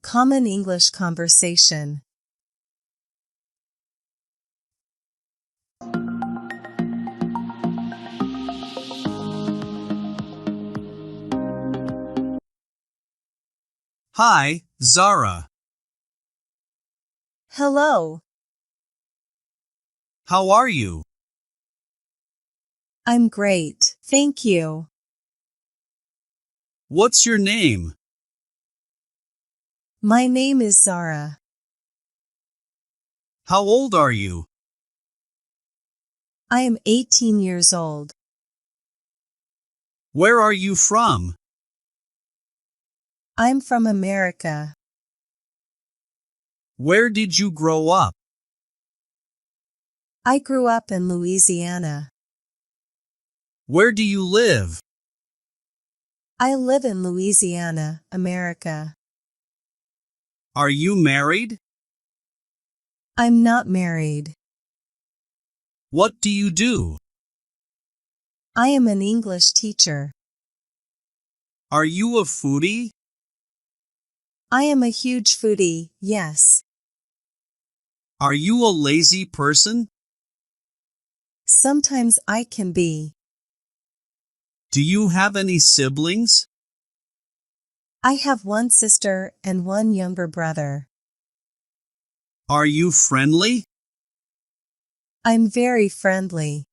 Common English conversation. Hi, Zara. Hello, How are you? I'm great, thank you. What's your name? My name is Zara. How old are you? I am 18 years old. Where are you from? I'm from America. Where did you grow up? I grew up in Louisiana. Where do you live? I live in Louisiana, America. Are you married? I'm not married. What do you do? I am an English teacher. Are you a foodie? I am a huge foodie, yes. Are you a lazy person? Sometimes I can be. Do you have any siblings? I have one sister and one younger brother. Are you friendly? I'm very friendly.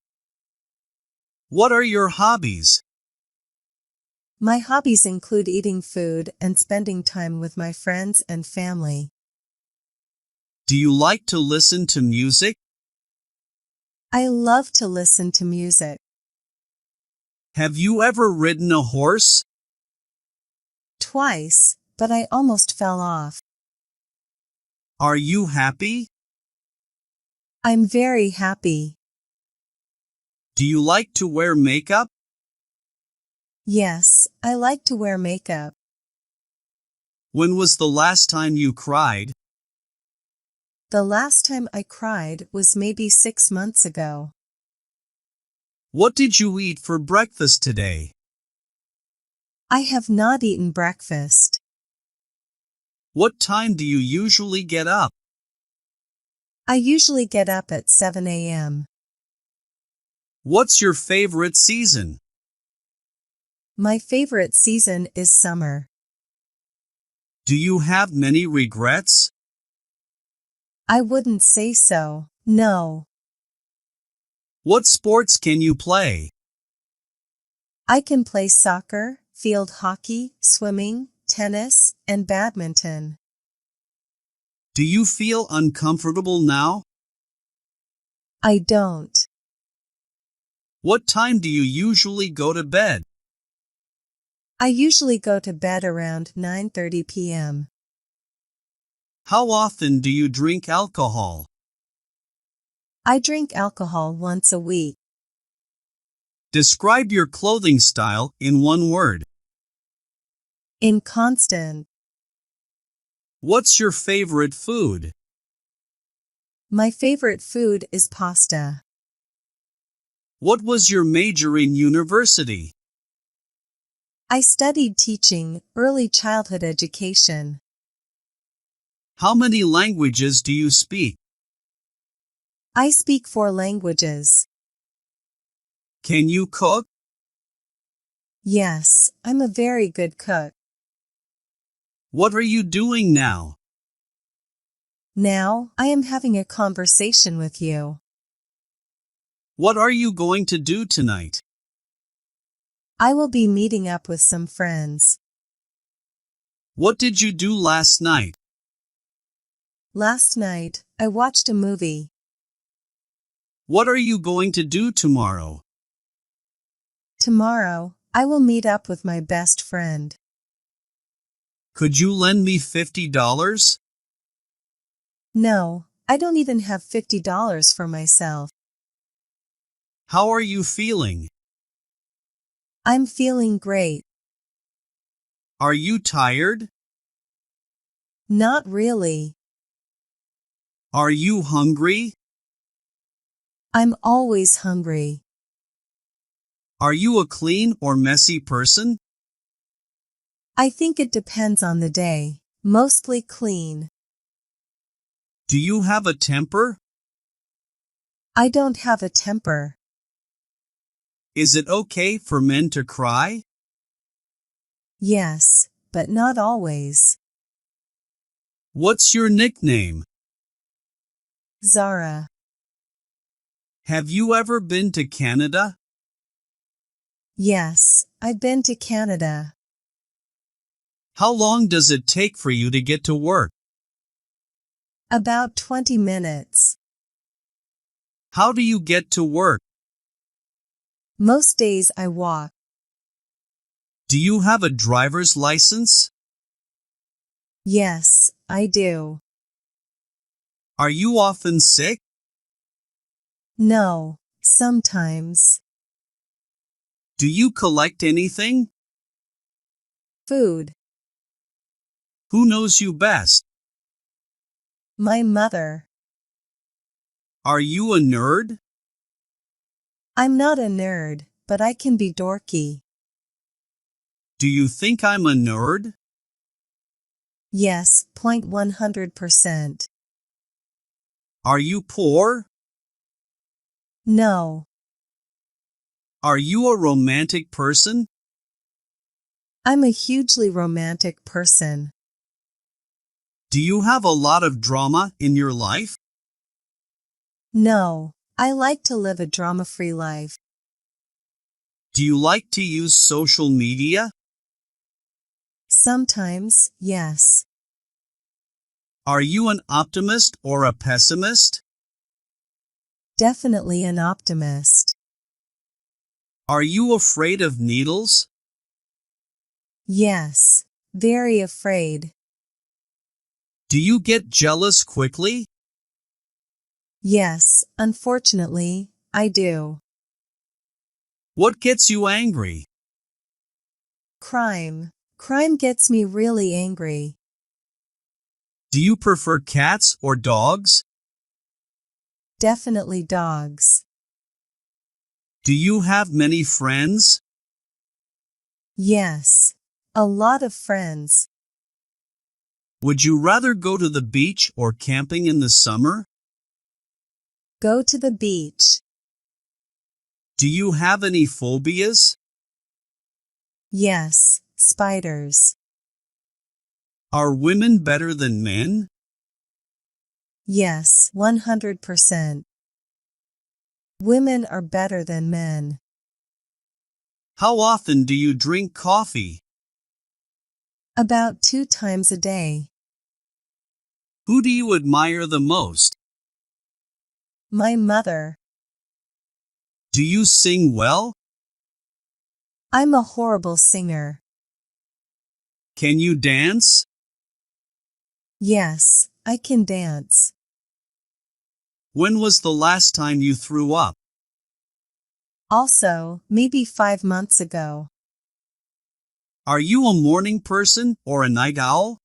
What are your hobbies? My hobbies include eating food and spending time with my friends and family. Do you like to listen to music? I love to listen to music. Have you ever ridden a horse? Twice, but I almost fell off. Are you happy? I'm very happy. Do you like to wear makeup? Yes, I like to wear makeup. When was the last time you cried? The last time I cried was maybe 6 months ago. What did you eat for breakfast today? I have not eaten breakfast. What time do you usually get up? I usually get up at 7 a.m. What's your favorite season? My favorite season is summer. Do you have many regrets? I wouldn't say so, no. What sports can you play? I can play soccer, field hockey, swimming, tennis, and badminton. Do you feel uncomfortable now? I don't. What time do you usually go to bed? I usually go to bed around 9:30 p.m. How often do you drink alcohol? I drink alcohol once a week. Describe your clothing style in one word. Inconstant. What's your favorite food? My favorite food is pasta. What was your major in university? I studied teaching, early childhood education. How many languages do you speak? I speak 4 languages. Can you cook? Yes, I'm a very good cook. What are you doing now? Now, I am having a conversation with you. What are you going to do tonight? I will be meeting up with some friends. What did you do last night? Last night, I watched a movie. What are you going to do tomorrow? Tomorrow, I will meet up with my best friend. Could you lend me $50? No, I don't even have $50 for myself. How are you feeling? I'm feeling great. Are you tired? Not really. Are you hungry? I'm always hungry. Are you a clean or messy person? I think it depends on the day. Mostly clean. Do you have a temper? I don't have a temper. Is it okay for men to cry? Yes, but not always. What's your nickname? Zara. Have you ever been to Canada? Yes, I've been to Canada. How long does it take for you to get to work? About 20 minutes. How do you get to work? Most days I walk. Do you have a driver's license? Yes, I do. Are you often sick? No, sometimes. Do you collect anything? Food. Who knows you best? My mother. Are you a nerd? I'm not a nerd, but I can be dorky. Do you think I'm a nerd? Yes, 100%. Are you poor? No, Are you a romantic person? I'm a hugely romantic person. Do you have a lot of drama in your life? No, I like to live a drama-free life. Do you like to use social media? Sometimes, yes. Are you an optimist or a pessimist? Definitely an optimist. Are you afraid of needles? Yes, very afraid. Do you get jealous quickly? Yes, unfortunately, I do. What gets you angry? Crime. Crime gets me really angry. Do you prefer cats or dogs? Definitely dogs. Do you have many friends? Yes, a lot of friends. Would you rather go to the beach or camping in the summer? Go to the beach. Do you have any phobias? Yes, spiders. Are women better than men? Yes, 100%. Women are better than men. How often do you drink coffee? About 2 times a day. Who do you admire the most? My mother. Do you sing well? I'm a horrible singer. Can you dance? Yes, I can dance. When was the last time you threw up? Also, maybe 5 months ago. Are you a morning person or a night owl?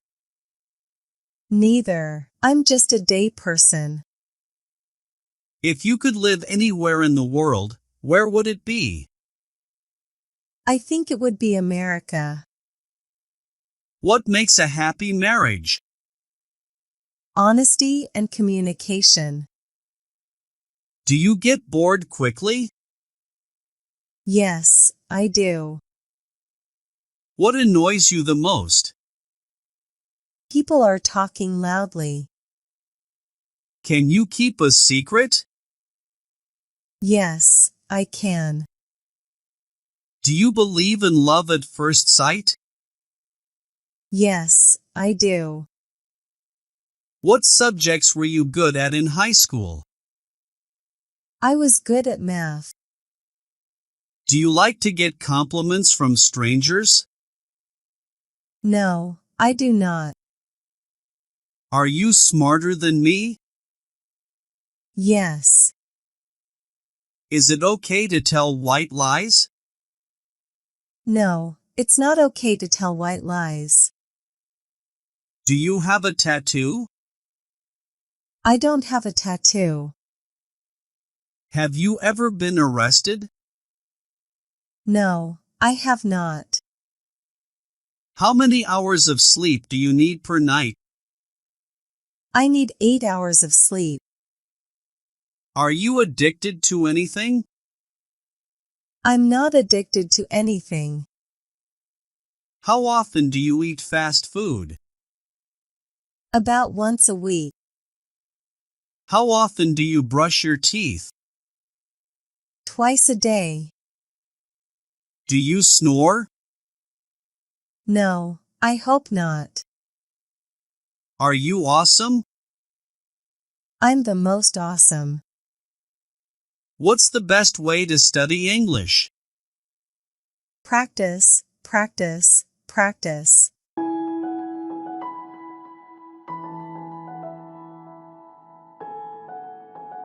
Neither. I'm just a day person. If you could live anywhere in the world, where would it be? I think it would be America. What makes a happy marriage? Honesty and communication. Do you get bored quickly? Yes, I do. What annoys you the most? People are talking loudly. Can you keep a secret? Yes, I can. Do you believe in love at first sight? Yes, I do. What subjects were you good at in high school? I was good at math. Do you like to get compliments from strangers? No, I do not. Are you smarter than me? Yes. Is it okay to tell white lies? No, it's not okay to tell white lies. Do you have a tattoo? I don't have a tattoo. Have you ever been arrested? No, I have not. How many hours of sleep do you need per night? I need 8 hours of sleep. Are you addicted to anything? I'm not addicted to anything. How often do you eat fast food? About once a week. How often do you brush your teeth? Twice a day. Do you snore? No, I hope not. Are you awesome? I'm the most awesome. What's the best way to study English? Practice, practice, practice.